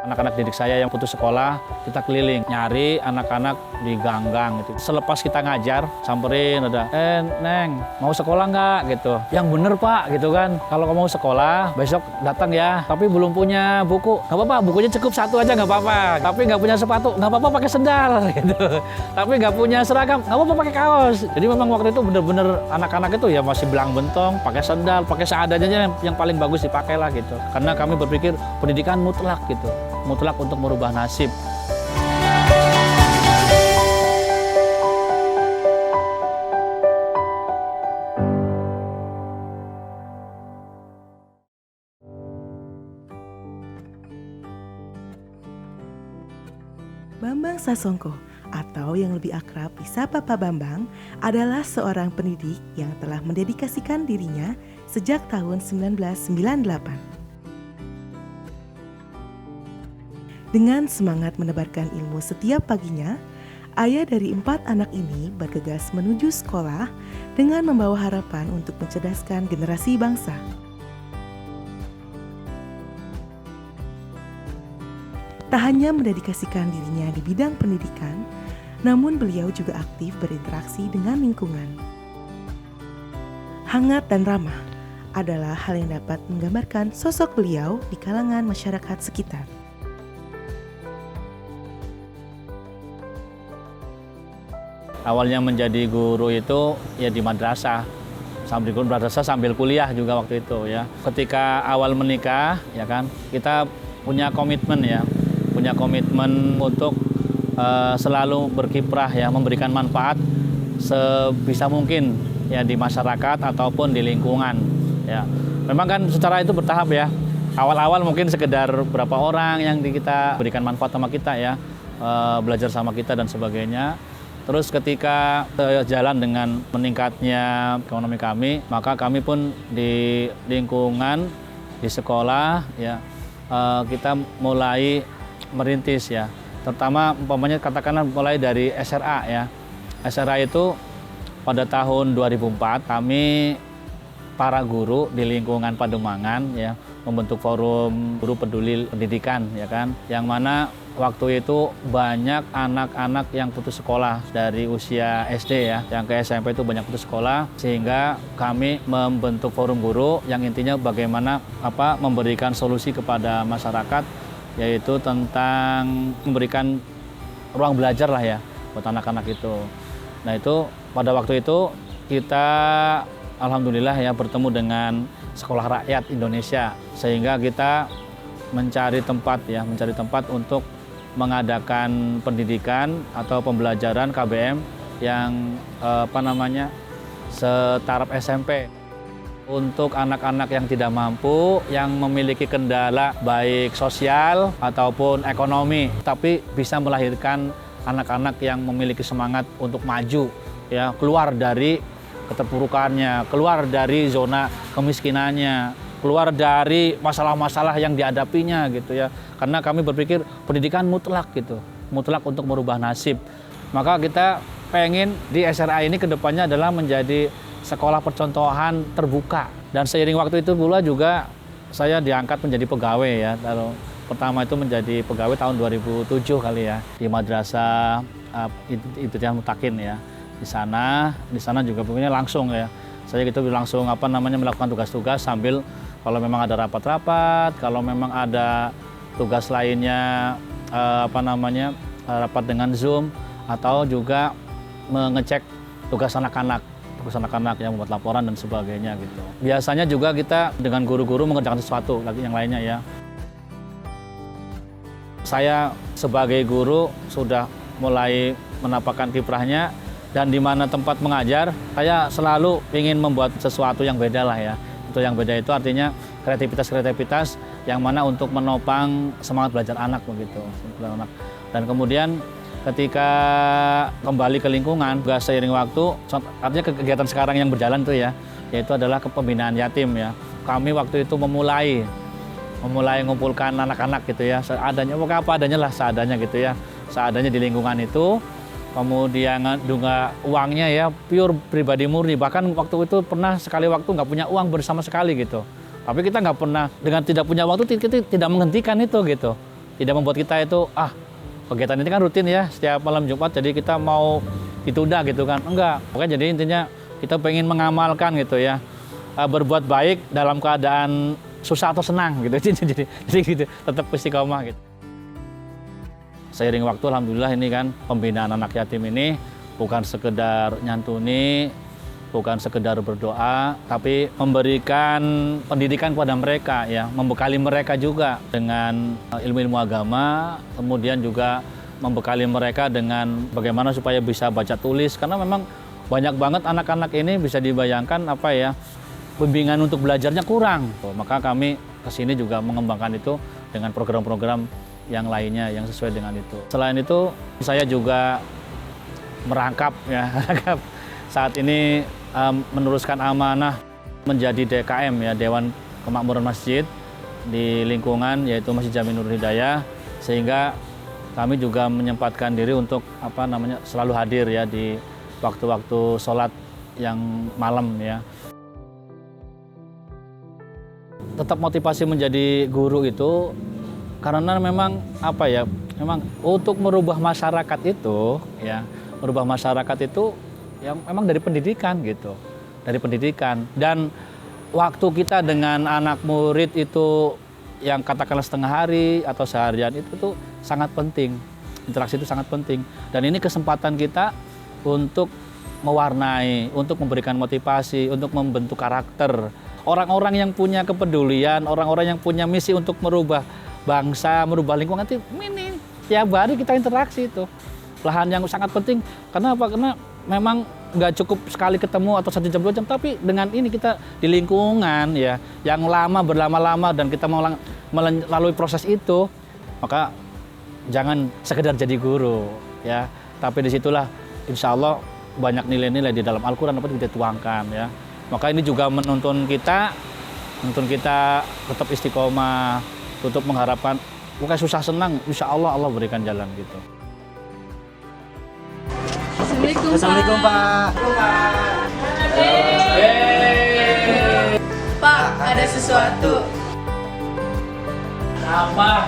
Anak-anak didik saya yang putus sekolah, kita keliling, nyari anak-anak di gang-gang gitu. Selepas kita ngajar, samperin ada, Neng, mau sekolah nggak gitu. Yang bener Pak gitu kan, kalau kamu mau sekolah, besok datang ya. Tapi belum punya buku, nggak apa-apa, bukunya cukup satu aja nggak apa-apa. Tapi nggak punya sepatu, nggak apa-apa pakai sendal gitu. Tapi nggak punya seragam, nggak apa-apa pakai kaos. Jadi memang waktu itu bener-bener anak-anak itu ya masih belang bentong, pakai sendal, pakai seadanya yang paling bagus dipakai lah gitu. Karena kami berpikir pendidikan mutlak gitu. Mutlak untuk merubah nasib. Bambang Sasongko atau yang lebih akrab disapa Pak Bambang adalah seorang pendidik yang telah mendedikasikan dirinya sejak tahun 1998. Dengan semangat menebarkan ilmu setiap paginya, ayah dari 4 anak ini bergegas menuju sekolah dengan membawa harapan untuk mencerdaskan generasi bangsa. Tak hanya mendedikasikan dirinya di bidang pendidikan, namun beliau juga aktif berinteraksi dengan lingkungan. Hangat dan ramah adalah hal yang dapat menggambarkan sosok beliau di kalangan masyarakat sekitar. Awalnya menjadi guru itu ya di madrasah, sambil kuliah juga waktu itu ya. Ketika awal menikah ya kan, kita punya komitmen untuk selalu berkiprah ya, memberikan manfaat sebisa mungkin ya di masyarakat ataupun di lingkungan ya. Memang kan secara itu bertahap ya. Awal-awal mungkin sekedar berapa orang yang kita berikan manfaat sama kita ya, belajar sama kita dan sebagainya. Terus ketika jalan dengan meningkatnya ekonomi kami, maka kami pun di lingkungan, di sekolah, ya kita mulai merintis ya. Terutama umpamanya katakanlah mulai dari SRA ya. SRA itu pada tahun 2004 kami para guru di lingkungan Pademangan ya membentuk forum guru peduli pendidikan ya kan, yang mana waktu itu banyak anak-anak yang putus sekolah dari usia SD ya, yang ke SMP itu banyak putus sekolah, sehingga kami membentuk forum guru yang intinya bagaimana memberikan solusi kepada masyarakat, yaitu tentang memberikan ruang belajar lah ya buat anak-anak itu. Nah itu pada waktu itu kita alhamdulillah ya bertemu dengan Sekolah Rakyat Indonesia, sehingga kita mencari tempat untuk mengadakan pendidikan atau pembelajaran KBM yang setaraf SMP untuk anak-anak yang tidak mampu, yang memiliki kendala baik sosial ataupun ekonomi, tapi bisa melahirkan anak-anak yang memiliki semangat untuk maju ya, keluar dari keterpurukannya, keluar dari zona kemiskinannya, keluar dari masalah-masalah yang dihadapinya gitu ya. Karena kami berpikir pendidikan mutlak gitu, mutlak untuk merubah nasib. Maka kita pengen di SRA ini kedepannya adalah menjadi sekolah percontohan terbuka. Dan seiring waktu itu pula juga saya diangkat menjadi pegawai ya. Lalu pertama itu menjadi pegawai tahun 2007 kali ya di Madrasah Ibtidaiyah Mutakin ya. Di sana juga punya langsung ya. Saya gitu langsung melakukan tugas-tugas sambil kalau memang ada rapat-rapat, kalau memang ada tugas lainnya rapat dengan Zoom, atau juga mengecek tugas anak-anak yang membuat laporan dan sebagainya gitu. Biasanya juga kita dengan guru-guru mengerjakan sesuatu lagi yang lainnya ya. Saya sebagai guru sudah mulai menapakkan kiprahnya, dan di mana tempat mengajar, saya selalu ingin membuat sesuatu yang beda lah ya. Itu yang beda itu artinya kreativitas yang mana untuk menopang semangat belajar anak begitu. Dan kemudian ketika kembali ke lingkungan, juga seiring waktu, artinya kegiatan sekarang yang berjalan itu ya, yaitu adalah kepembinaan yatim ya. Kami waktu itu memulai mengumpulkan anak-anak gitu ya, seadanya, pokoknya apa adanya lah, seadanya gitu ya, seadanya di lingkungan itu. Kemudian juga uangnya ya pure pribadi murni, bahkan waktu itu pernah sekali waktu nggak punya uang bersama sekali gitu. Tapi kita nggak pernah, dengan tidak punya waktu kita tidak menghentikan itu gitu. tidak membuat kita itu kegiatan ini kan rutin ya setiap malam Jumat, jadi kita mau ditunda gitu kan, enggak. Pokoknya jadi intinya kita pengen mengamalkan gitu ya, berbuat baik dalam keadaan susah atau senang gitu. jadi gitu, tetap istiqomah gitu. Seiring waktu alhamdulillah ini kan pembinaan anak yatim ini bukan sekedar nyantuni, bukan sekedar berdoa, tapi memberikan pendidikan kepada mereka ya, membekali mereka juga dengan ilmu-ilmu agama, kemudian juga membekali mereka dengan bagaimana supaya bisa baca tulis, karena memang banyak banget anak-anak ini bisa dibayangkan bimbingan untuk belajarnya kurang. Maka kami kesini juga mengembangkan itu dengan program-program yang lainnya yang sesuai dengan itu. Selain itu saya juga merangkap saat ini meneruskan amanah menjadi DKM ya, Dewan Kemakmuran Masjid di lingkungan yaitu Masjid Jami Nurul Hidayah, sehingga kami juga menyempatkan diri untuk selalu hadir ya di waktu-waktu sholat yang malam ya. Tetap motivasi menjadi guru itu karena memang memang untuk merubah masyarakat itu ya, merubah masyarakat itu yang memang dari pendidikan gitu, dari pendidikan. Dan waktu kita dengan anak murid itu yang katakanlah setengah hari atau seharian itu tuh sangat penting, interaksi itu sangat penting. Dan ini kesempatan kita untuk mewarnai, untuk memberikan motivasi, untuk membentuk karakter orang-orang yang punya kepedulian, orang-orang yang punya misi untuk merubah bangsa, merubah lingkungan. Itu ini tiap hari kita interaksi itu lahan yang sangat penting. Kenapa? Karena memang nggak cukup sekali ketemu atau 1 jam 2 jam, tapi dengan ini kita di lingkungan ya yang lama berlama-lama dan kita mau melalui proses itu, maka jangan sekedar jadi guru ya, tapi disitulah insya Allah banyak nilai-nilai di dalam Al-Quran dapat kita tuangkan ya. Maka ini juga menuntun kita tetap istiqomah, tutup mengharapkan bukan susah senang, insya Allah Allah berikan jalan gitu. Assalamualaikum Pak. Pak, ada sesuatu. Apa?